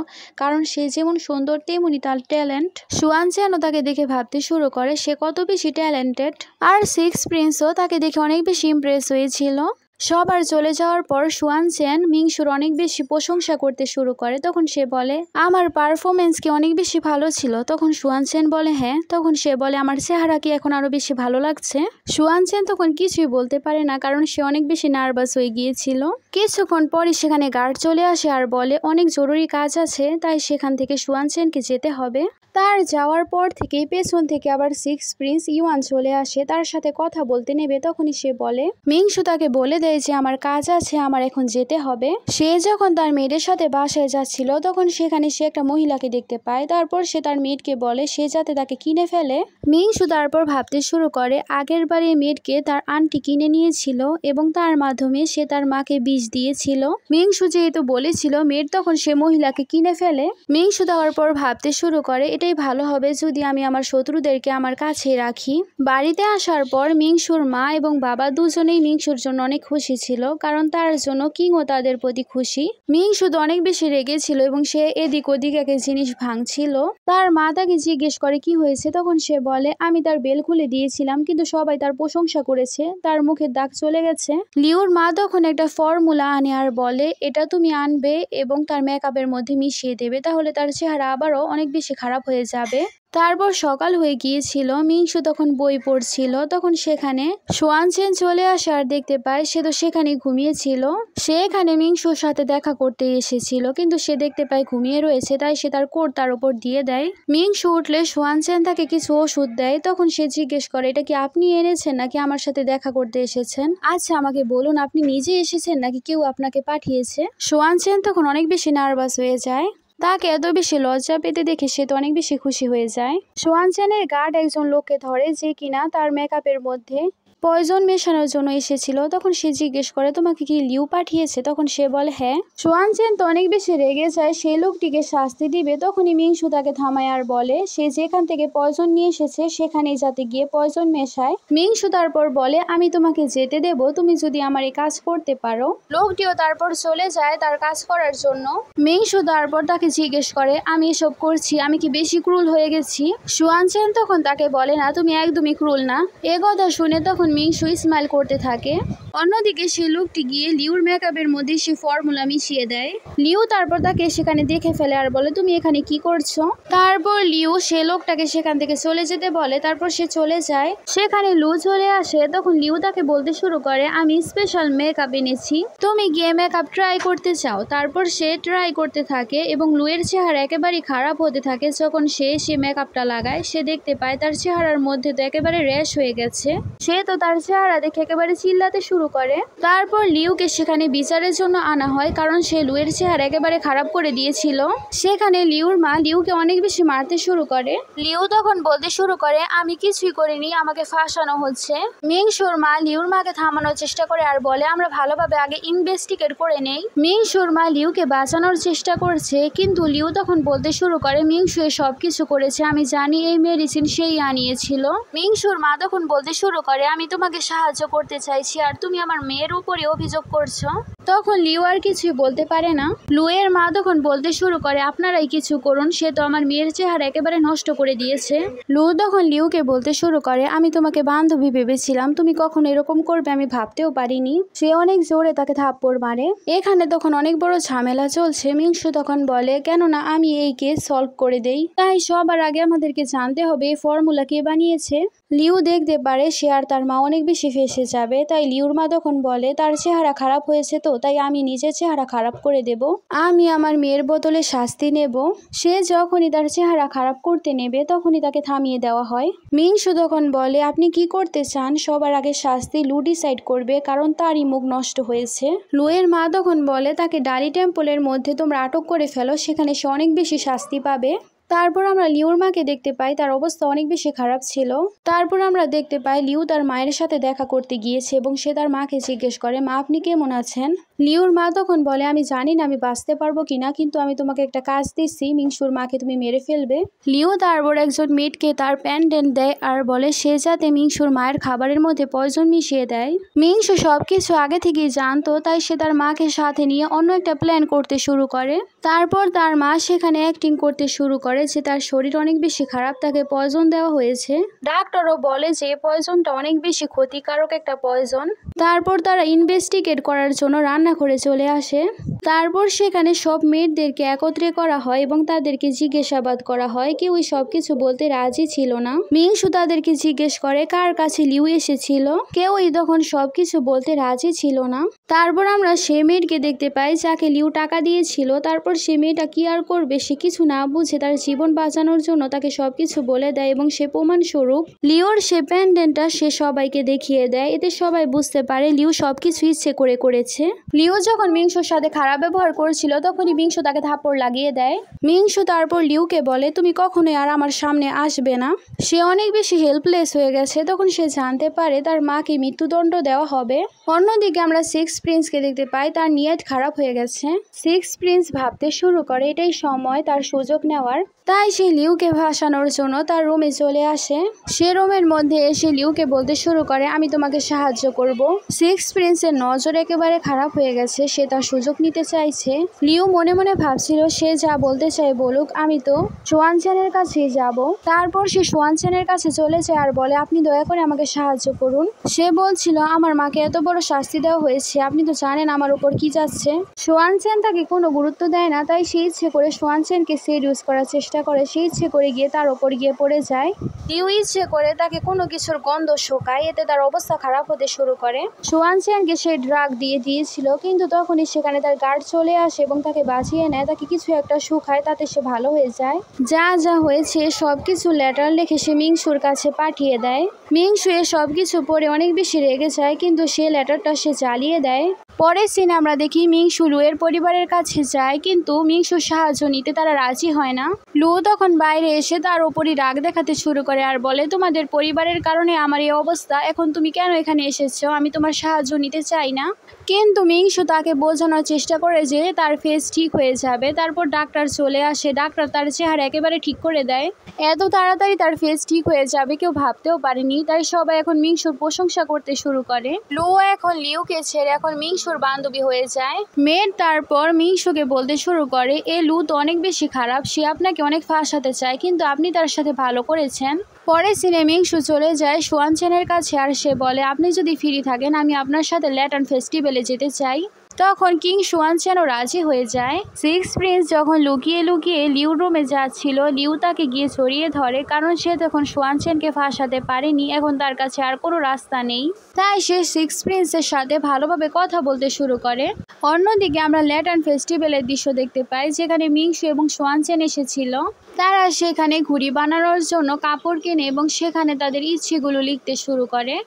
A: কারণ সে যেমন সুন্দর তেমনি তার ট্যালেন্ট। সোয়ানচেনও তাকে দেখে ভাবতে শুরু করে সে কত বেশি ট্যালেন্টেড, আর সিক্স প্রিন্সও তাকে দেখে অনেক বেশি ইমপ্রেস হয়েছিল। সবার চলে যাওয়ার পর সোয়ানচেন মিংসুর অনেক বেশি প্রশংসা করতে শুরু করে। তখন সে বলে, আমার পারফরমেন্স কি অনেক বেশি ভালো ছিল? তখন সোয়ানচেন বলে হ্যাঁ। তখন সে বলে, আমার চেহারা কি এখন আরো বেশি ভালো লাগছে? সোয়ানচেন তখন কিছুই বলতে পারে না, কারণ সে অনেক বেশি নার্ভাস হয়ে গিয়েছিল। কিছুক্ষণ পরই সেখানে গার্ড চলে আসে আর বলে অনেক জরুরি কাজ আছে, তাই সেখান থেকে সোয়ানচেনকে যেতে হবে। তার যাওয়ার পর থেকেই পেছন থেকে আবার সিক্স প্রিন্স ইউয়ান চলে আসে, তার সাথে কথা বলতে নেবে। তখনই সে বলে, মিংসু তাকে বলে দেয় যে আমার কাজ আছে, আমার এখন যেতে হবে। সে যখন তার মেয়েদের সাথে বাসায় যাচ্ছিল তখন সেখানে সে একটা মহিলাকে দেখতে পায়। তারপর সে তার মেয়েকে বলে সে যাতে তাকে কিনে ফেলে। মিংসু তারপর ভাবতে শুরু করে আগের বারে মেয়েকে তার আন্টি কিনে নিয়েছিল এবং তার মাধ্যমে সে তার মাকে বিষ দিয়েছিল। মিংসু যেহেতু বলেছিল মেয়ের, তখন সে মহিলাকে কিনে ফেলে। মিংসু তারপর ভাবতে শুরু করে এটাই ভালো হবে যদি আমি আমার শত্রুদেরকে আমার কাছে রাখি। বাড়িতে আসার পর মিংসুর মা এবং বাবা দুজনেই মিংসুর জন্য অনেক খুশি ছিল, কারণ তার জন্য কিংও তাদের প্রতি খুশি। মিংসু তো অনেক বেশি রেগেছিল এবং সে এদিক ওদিক এক জিনিস ভাঙছিল। তার মা তাকে জিজ্ঞেস করে কি হয়েছে, তখন সে বলে আমি তার বেল খুলে দিয়েছিলাম, কিন্তু সবাই তার প্রশংসা করেছে, তার মুখের দাগ চলে গেছে। লিউর মা তখন একটা ফর্মুলা আনে আর বলে এটা তুমি আনবে এবং তার মেকআপের মধ্যে মিশিয়ে দেবে, তাহলে তার চেহারা আবারও অনেক বেশি খারাপ হয়ে যাবে। তারপর সকাল হয়ে গিয়েছিল, মিংসু তখন বই পড়ছিল। তখন সেখানে সোয়ানচেন চলে আসে আর দেখতে পায় সে তো সেখানে ঘুমিয়েছিল। সে এখানে মিংসুর সাথে দেখা করতে এসেছিল, কিন্তু সে দেখতে পায় ঘুমিয়ে রয়েছে, তাই সে তার কোট তার উপর দিয়ে দেয়। মিংসু উঠলে সোয়ানচেন তাকে কিছু ওষুধ দেয়। তখন সে জিজ্ঞেস করে এটা কি আপনি এনেছেন নাকি আমার সাথে দেখা করতে এসেছেন? আচ্ছা আমাকে বলুন আপনি নিজে এসেছেন নাকি কেউ আপনাকে পাঠিয়েছে? সোয়ানচেন তখন অনেক বেশি নার্ভাস হয়ে যায়। তাকে এত বেশি লজ্জা পেতে দেখে সে তো অনেক বেশি খুশি হয়ে যায়। সোয়ানচেনের গার্ড একজন লোককে ধরে যে কিনা তার মেকআপের মধ্যে পয়জন মেশানোর জন্য এসেছিল। তখন সে জিজ্ঞেস করে তোমাকে কি লিউ পাঠিয়েছে? তখন সে বলে হ্যাঁ। সোয়ানচেন তো অনেক বেশি রেগে যায়, সেই লোকটিকে শাস্তি দিবে। তখনই মিংসু তাকে থামায় আর বলে সে যেখান থেকে পয়জন নিয়ে এসেছে সেখানেই যাতে গিয়ে পয়জন মেশায়। মিংসু তারপর বলে আমি তোমাকে যেতে দেব তুমি যদি আমার এই কাজ করতে পারো। লোকটিও তারপর চলে যায় তার কাজ করার জন্য। মিংসু তারপর তাকে জিজ্ঞেস করে আমি এসব করছি, আমি কি বেশি ক্রুল হয়ে গেছি? সোয়ানচেন তখন তাকে বলে না তুমি একদমই ক্রুল না। এ কথা শুনে তখন তখন মিংসু স্মাইল করতে থাকে। অন্যদিকে সে লোকটি গিয়ে লিউর মেকআপের মধ্যে সে ফর্মুলা মিশিয়ে দেয়। লিউ তারপর তাকে সেখানে দেখে ফেলে আর বলে, তুমি এখানে কি করছো? তারপর লিউ সে লোকটাকে সেখান থেকে চলে যেতে বলে। তারপর সে চলে যায়। সেখানে লু চলে আসে। তখন লিউ তাকে বলতে শুরু করে, আমি স্পেশাল মেকআপ এনেছি, তুমি গিয়ে মেকআপ ট্রাই করতে চাও? তারপর সে ট্রাই করতে থাকে এবং লুয়ের চেহারা একেবারেই খারাপ হতে থাকে। যখন সে মেকআপটা লাগায় সে দেখতে পায় তার চেহারার মধ্যে তো একেবারে র্যাশ হয়ে গেছে। সে তো তার চেহারা দেখে একেবারে চিল্লাতে শুরু করে। তারপর লিউকে সেখানে বিচারের জন্য আনা হয়, কারণ সে লুয়ের চেহারা একেবারে খারাপ করে দিয়েছিল। সেখানে লিউর মা লিউকে অনেক বেশি মারতে শুরু করে। লিউ তখন বলতে শুরু করে, আমি কিছুই করিনি, আমাকে ফাঁসানো হচ্ছে। মিংসুর মা লিউর মাকে থামানোর চেষ্টা করে আর বলে, আমরা ভালোভাবে আগে ইনভেস্টিগেট করে নেই। মিংসুর মা লিউকে বাঁচানোর চেষ্টা করছে, কিন্তু লিউ তখন বলতে শুরু করে, মিংসু সবকিছু করেছে, আমি জানি এই মেডিসিন সেই আনিয়েছিল। মিংসুর মা তখন বলতে শুরু করে, আমি তোমাকে সাহায্য করতে চাইছি আর তুমি আমার মেয়ের উপরে অভিযোগ করছো। তখন লিউ আর কিছুই বলতে পারে না। লুয়ের মা তখন বলতে শুরু করে, আপনারাই কিছু করুন, সে তো আমার মেয়ের চেহারা একেবারে নষ্ট করে দিয়েছে। লু তখন লিউকে বলতে শুরু করে, আমি তোমাকে বান্ধবী ভেবেছিলাম, তুমি কখন এরকম করবে আমি ভাবতেও পারিনি। সে অনেক জোরে তাকে থাপ্পড় মারে। এখানে তখন অনেক বড় ঝামেলা চলছে। মিংসু তখন বলে, কেননা আমি এই কেস সলভ করে দেই, তাই সবার আগে আমাদেরকে জানতে হবে এই ফর্মুলা কে বানিয়েছে। লিউ দেখতে পারে সে আর তার মা অনেক বেশি ফেঁসে যাবে। তাই লিউর মা তখন বলে, তার চেহারা খারাপ হয়েছে তো তাই আমি নিজের চেহারা খারাপ করে দেব, আমি আমার মেয়ের বদলে শাস্তি নেব। সে যখনই তার চেহারা খারাপ করতে নেবে তখনই তাকে থামিয়ে দেওয়া হয়। মিংসু তখন বলে, আপনি কি করতে চান? সবার আগে শাস্তি লু ডিসাইড করবে, কারণ তারই মুখ নষ্ট হয়েছে। লুয়ের মা তখন বলে, তাকে ডালি টেম্পলের মধ্যে তোমরা আটক করে ফেলো, সেখানে সে অনেক বেশি শাস্তি পাবে। তারপর আমরা লিউর মাকে দেখতে পাই, তার অবস্থা অনেক বেশি খারাপ ছিল। তারপর আমরা দেখতে পাই লিউ তার মায়ের সাথে দেখা করতে গিয়েছে এবং সে তার মাকে জিজ্ঞেস করে, মা আপনি কেমন আছেন? লিউর মা তখন বলে, আমি জানি না আমি বাঁচতে পারবো কিনা, কিন্তু আমি তোমাকে একটা কাজ দিচ্ছি, মিংসুর মাকে তুমি মেরে ফেলবে। লিউ তারপর একজন মেয়েটকে তার প্যান্ডেন্ট দেয় আর বলে সে যাতে মিংসুর মায়ের খাবারের মধ্যে পয়জন মিশিয়ে দেয়। মিংসু সবকিছু আগে থেকেই জানতো, তাই সে তার মাকে সাথে নিয়ে অন্য একটা প্ল্যান করতে শুরু করে। তারপর তার মা সেখানে অ্যাক্টিং করতে শুরু করে যে তার শরীর অনেক বেশি খারাপ, তাকে পয়জন দেওয়া হয়েছে। ডাক্তারও বলে যে পয়জনটা অনেক বেশি ক্ষতিকারক একটা পয়জন। তারপর তারা ইনভেস্টিগেট করার জন্য রান্নাঘরে চলে আসে। তারপর সেখানে সব মেয়েদেরকে একত্রে করা হয় এবং তাদেরকে জিজ্ঞাসাবাদ করা হয়। কেউই সবকিছু বলতে রাজি ছিল না। মিংসু তাদেরকে জিজ্ঞেস করে কার কাছে লিউ এসেছিল, কেউই তখন সবকিছু বলতে রাজি ছিল না। তারপর আমরা সে মেয়েকে দেখতে পাই যাকে লিউ টাকা দিয়েছিল। তারপর সে মেয়েটা কি আর করবে, সে কিছু না বুঝে তার জীবন বাঁচানোর জন্য তাকে সবকিছু বলে দেয় এবং সে প্রমাণস্বরূপ লিওর সে প্যান্ডেন্টটা সে সবাইকে দেখিয়ে দেয়। এতে সবাই বুঝতে পারে লিউ সবকিছু ইচ্ছে করে করেছে। লিউ যখন মিংসুর সাথে খারাপ ব্যবহার করছিল তখনই মিংসু তাকে থাপ্পড় লাগিয়ে দেয়। মিংসু তারপর লিউকে বলে, তুমি কখনোই আর আমার সামনে আসবে না। সে অনেক বেশি হেল্পলেস হয়ে গেছে। তখন সে জানতে পারে তার মাকে মৃত্যুদণ্ড দেওয়া হবে। অন্যদিকে আমরা সিক্স প্রিন্সকে দেখতে পাই, তার নিয়ত খারাপ হয়ে গেছে। সিক্স প্রিন্স ভাবতে শুরু করে এটাই সময় তার সুযোগ নেওয়ার। তাই সে লিউকে ভাসানোর জন্য তার রুমে চলে আসে। সে রুমের মধ্যে এসে লিউকে বলতে শুরু করে, আমি তোমাকে সাহায্য করব। সিক্স প্রিন্সের নজর একেবারে খারাপ হয়ে গেছে, সে তার সুযোগ নিতে চাইছে। লিউ মনে মনে ভাবছিল সে যা বলতে চায় বলুক, আমি তো সোয়ানচেনের কাছেই যাব। তারপর সে সোয়ানচেনের কাছে চলে যায় আর বলে, আপনি দয়া করে আমাকে সাহায্য করুন। সে বলছিল, আমার মাকে এত বড় শাস্তি দেওয়া হয়েছে, আপনি তো জানেন আমার উপর কি যাচ্ছে। সোয়ানচেন তাকে কোনো গুরুত্ব দেয় না, তাই সে ইচ্ছে করে সোয়ানচেনকে সিরিয়াস করার চেষ্টা করে। সে ইচ্ছে করে গিয়ে তার ওপর গিয়ে পড়ে যায়। লিউ ইচ্ছে করে তাকে কোনো কিছুর গন্ধ শোকায়, এতে তার অবস্থা খারাপ হতে শুরু করে। সোয়ানচেনকে সে ড্রাগ দিয়েছিল, কিন্তু তখনই সেখানে তার গার্ড চলে আসে এবং তাকে বাঁচিয়ে নেয়। তাকে কিছু একটা শুকায়, তাতে সে ভালো হয়ে যায়। যা যা হয়েছে সবকিছু লেটার লিখে সে মিংসুর কাছে পাঠিয়ে দেয়। মিংসু সবকিছু পড়ে অনেক বেশি রেগে যায়, কিন্তু সে লেটারটা সে জ্বালিয়ে দেয়। পরের সিনে আমরা দেখি মিংসু লুয়ের পরিবারের কাছে যায়, কিন্তু মিংসুর সাহায্য নিতে তারা রাজি হয় না। লু তখন বাইরে এসে তার ওপরই রাগ দেখাতে শুরু করে আর বলে, তোমাদের পরিবারের কারণে আমার এই অবস্থা, এখন তুমি কেন এখানে এসেছো? আমি তোমার সাহায্য নিতে চাই না। কিন্তু মিংসু তাকে বোঝানোর চেষ্টা করে যে তার ফেস ঠিক হয়ে যাবে। তারপর ডাক্তার চলে আসে। ডাক্তার তার চেহারা একেবারে ঠিক করে দেয়। এত তাড়াতাড়ি তার ফেস ঠিক হয়ে যাবে কেউ ভাবতেও পারেনি। তাই সবাই এখন মিংসুর প্রশংসা করতে শুরু করে। লু এখন লিউকে ছেড়ে এখন মিংসুর বান্ধবী হয়ে যায়। মেয়ের তারপর মিংসুকে বলতে শুরু করে, এ লু তো অনেক বেশি খারাপ, সে আপনাকে অনেক ফাঁসাতে চায়, কিন্তু আপনি তার সাথে ভালো করেছেন। পরে সিনে মিংসু চলে যায় সোয়ান চেনের কাছে আর সে বলে আপনি যদি ফ্রি থাকেন আমি আপনার সাথে ল্যাটার্ন ফেস্টিভ্যালে যেতে চাই। তখন কিং সোয়ান চেনও রাজি হয়ে যায়। সিক্স প্রিন্স যখন লুকিয়ে লুকিয়ে লিউ রুমে যাচ্ছিল, লিউ তাকে গিয়ে জড়িয়ে ধরে, কারণ সে তখন সোয়ান চেনকে ফাঁসাতে পারেনি, এখন তার কাছে আর কোনো রাস্তা নেই। তাই সে সিক্স প্রিন্সের সাথে ভালোভাবে কথা বলতে শুরু করে। অন্যদিকে আমরা ল্যাটার্ন ফেস্টিভ্যালের দৃশ্য দেখতে পাই, যেখানে মিংসু এবং সোয়ান চেন এসেছিল। তারা সেখানে ঘুড়ি বানানোর জন্য কাপড় কেনে এবং সেখানে তাদের ইচ্ছেগুলো লিখতে শুরু করে।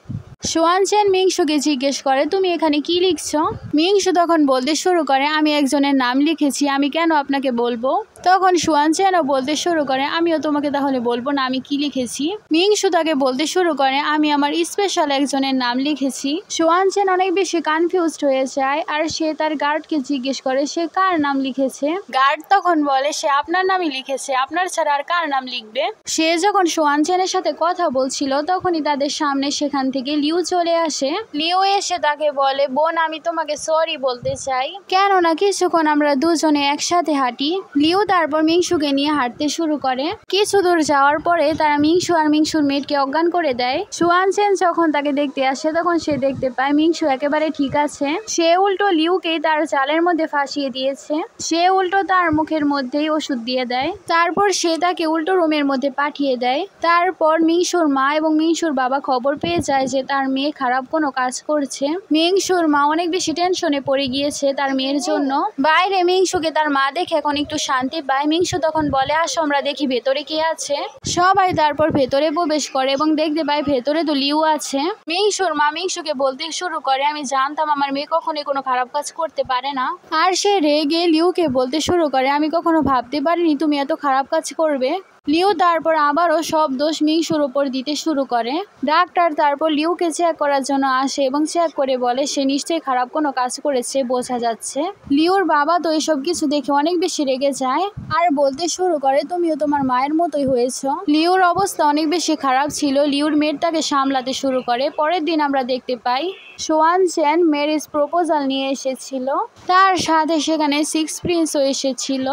A: সোয়ান চেন মিংসুকে জিজ্ঞেস করে তুমি এখানে কি লিখছো? মিংসু তখন বলতে শুরু করে আমি একজনের নাম লিখেছি, আমি কেন আপনাকে বলবো? তখন সোয়ান চেনও বলতে শুরু করে আমিও তোমাকে তাহলে বলবো না আমি কি লিখেছি। মিংসু তাকে বলতে শুরু করে আমি আমার স্পেশাল একজনের নাম লিখেছি। সোয়ান চেন অনেক বেশি কনফিউজড হয়ে যায় আর সে তার গার্ডকে জিজ্ঞেস করে সে কার নাম লিখেছে। গার্ড তখন বলে সে আপনার নামই লিখেছে, আপনার ছাড়া আর কার নাম লিখবে। সে যখন সোয়ান চেনের সাথে কথা বলছিল তখনই তাদের সামনে সেখান থেকে লিউ চলে আসে। লিউ এসে তাকে বলে বোন আমি তোমাকে সরি বলতে চাই, কেননা কিছুক্ষণ আমরা দুজনে একসাথে হাঁটি। লিউ তারপর মিংসুকে নিয়ে হাঁটতে শুরু করে। কিছু দূর যাওয়ার পরে তারা মিংসু আর মিংসুর মেয়েকে অজ্ঞান করে দেয়। সোয়ান চেন যখন তাকে দেখতে আসে তখন সে দেখতে পায় মিংসু একেবারে ঠিক আছে। সে উল্টো লিউকেই তার জালের মধ্যে ফাঁসিয়ে দিয়েছে। সে উল্টো তার মুখের মধ্যেই ওষুধ দিয়ে দেয়। তারপর সে তাকে উল্টো রুমের মধ্যে পাঠিয়ে দেয়। তারপর মিংসুর মা এবং মিংসুর বাবা খবর পেয়ে যায় যে তার মেয়ে খারাপ কোনো কাজ করছে। মিংসুর মা অনেক বেশি টেনশনে পড়ে গিয়েছে তার মেয়ের জন্য। বাইরে মিংসুকে তার মা দেখে এখন একটু শান্তি পায়। মিংসু তখন বলে আসো আমরা দেখি ভেতরে কে আছে। সবাই তারপর ভেতরে প্রবেশ করে এবং দেখতে পায় ভেতরে তো লিউ আছে। মিংসুর মা মিংসুকে বলতে শুরু করে আমি জানতাম আমার মেয়ে কখনোই কোনো খারাপ কাজ করতে পারে না। আর সে রেগে লিউকে বলতে শুরু করে আমি কখনো ভাবতে পারিনি তুমি এত খারাপ কাজ করবে। লিউ তারপর আবারও সব দোষ মিংসুর ওপর দিতে শুরু করে। ডাক্তার তারপর লিউকে চেক করার জন্য আসে এবং চেক করে বলে সে নিশ্চয়ই খারাপ কোনো কাজ করেছে, বোঝা যাচ্ছে। লিউর বাবা তো এসব কিছু দেখে অনেক বেশি রেগে যায় আর বলতে শুরু করে তুমিও তোমার মায়ের মতোই হয়েছ। লিউর অবস্থা অনেক বেশি খারাপ ছিল। লিউর মেয়ের তাকে সামলাতে শুরু করে। পরের দিন আমরা দেখতে পাই সোয়ান চেন ম্যারেজ প্রপোজাল নিয়ে এসেছিল, তার সাথে সেখানে সিক্স প্রিন্সও এসেছিল।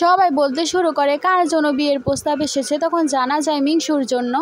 A: সবাই বলতে শুরু করে কার জন্য বিয়ের প্রস্তাব এসেছে, তখন জানা যায় মিংসুর জন্য।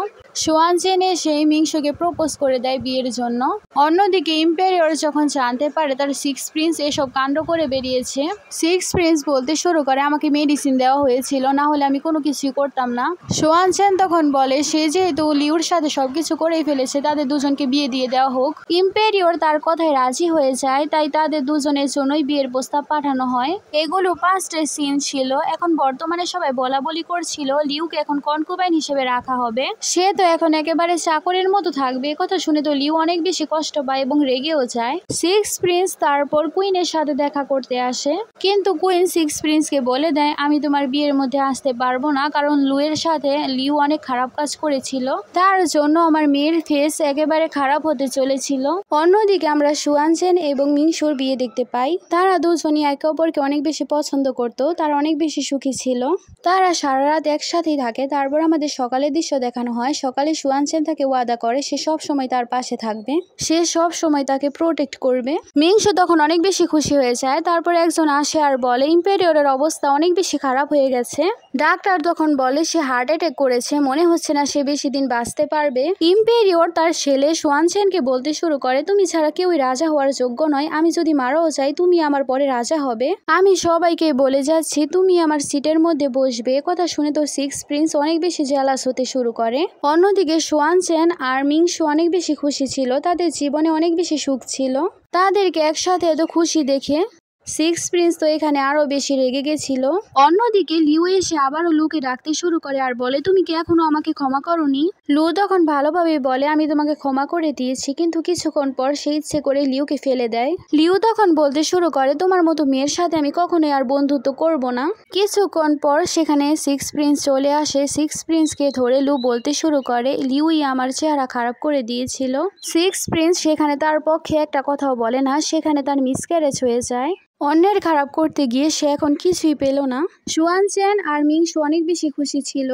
A: সোয়ান চেন এসে মিংসুকে প্রপোজ করে দেয় বিয়ের জন্য। অন্যদিকে ইম্পেরিয়র যখন জানতে পারে তার সিক্স প্রিন্স এসব কাণ্ড করে বেরিয়েছে, সিক্স প্রিন্স বলতে শুরু করে আমাকে মেডিসিন দেওয়া হয়েছিল, না হলে আমি কোনো কিছুই করতাম না। সোয়ান চেন তখন বলে সে যেহেতু লিউর সাথে সবকিছু করেই ফেলেছে তাদের দুজনকে বিয়ে দিয়ে দেওয়া হোক। ইম্পেরিয়র তার কথায় রাজি হয়ে যায়, তাই তাদের দুজনের জন্যই বিয়ের প্রস্তাব পাঠানো হয়। এগুলো পাস্টের সিন ছিল। এখন বর্তমানে সবাই বলা বলি করছিল লিউকে এখন কনকুবাইন হিসেবে রাখা হবে, সে তো এখন একেবারে চাকরের মতো থাকবে। কথা শুনে তো লিউ অনেক বেশি কষ্ট পায় এবং রেগেও যায়। সিক্স প্রিন্স তারপর কুইনের সাথে দেখা করতে আসে, কিন্তু কুইন সিক্স প্রিন্সকে বলে দেয় আমি তোমার বিয়ের মধ্যে আসতে পারবো না, কারণ লুয়ের সাথে লিউ অনেক খারাপ কাজ করেছিল, তার জন্য আমার মেয়ের ফেস একেবারে খারাপ হতে চলেছিল। অন্যদিকে আমরা সোয়ান চেন এবং মিংসুর বিয়ে দেখতে পাই। তারা দুজনই একে অপরকে অনেক বেশি পছন্দ করত, তারা অনেক বেশি সুখী ছিল। তারা সারা রাত একসাথেই থাকে। তারপর আমাদের সকালের দৃশ্য দেখানো হয়। সকালে সোয়ান চেন তাকে ওয়াদা করে সে সব সময় তার পাশে থাকবে, সে সব সময় তাকে প্রোটেক্ট করবে। মিংসু তখন অনেক বেশি খুশি হয়ে যায়। তারপর একজন আসে আর বলে ইম্পেরিয়রের অবস্থা অনেক বেশি খারাপ হয়ে গেছে। ডাক্তার তখন বলে সে হার্ট অ্যাটাক করেছে, মনে হচ্ছে না সে বেশি দিন বাঁচতে পারবে। ইম্পেরিয়র তার ছেলে সোয়ান চেনকে বলতে শুরু করে তুমি ছাড়া কেউই রাজা হওয়ার যোগ্য নয়, আমি যদি মারাও যাই তুমি আমার পরে রাজা হবে। আমি সবাইকে বলে যাচ্ছি তুমি আমার সিটের মধ্যে বসবে। কথা শুনে তো সিক্স প্রিন্স অনেক বেশি জেলাস হতে শুরু করে। অন্যদিকে সোয়ান চেন আর মিংসু অনেক বেশি খুশি ছিল, তাদের জীবনে অনেক বেশি সুখ ছিল। তাদেরকে একসাথে এত খুশি দেখে সিক্স প্রিন্স তো এখানে আরো বেশি রেগে গেছিল। অন্যদিকে লিউ এসে আবারও লুকে ডাকতে শুরু করে আর বলে তুমি কি এখনো আমাকে ক্ষমা করোনি? লু তখন ভালোভাবে বলে আমি তোমাকে ক্ষমা করে দিয়েছি, কিন্তু কিছুক্ষণ পর সে ইচ্ছে করে লিউকে ফেলে দেয়। লিউ তখন বলতে শুরু করে তোমার মতো মেয়ের সাথে আমি কখনোই আর বন্ধুত্ব করব না। কিছুক্ষণ পর সেখানে সিক্স প্রিন্স চলে আসে। সিক্স প্রিন্সকে ধরে লু বলতে শুরু করে লিউই আমার চেহারা খারাপ করে দিয়েছিল। সিক্স প্রিন্স সেখানে তার পক্ষে একটা কথাও বলে না, সেখানে তার মিসক্যারেজ হয়ে যায়। অন্যের খারাপ করতে গিয়ে সে এখন কিছুই পেল না। সোয়ান চেন আর মিংসু অনেক বেশি খুশি ছিল,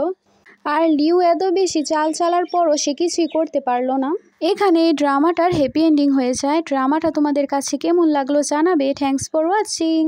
A: আর লিউ এত বেশি চাল চালার পরও সে কিছুই করতে পারলো না। এখানে এই ড্রামাটার হ্যাপি এন্ডিং হয়ে যায়। ড্রামাটা তোমাদের কাছে কেমন লাগলো জানাবে। Thanks for watching.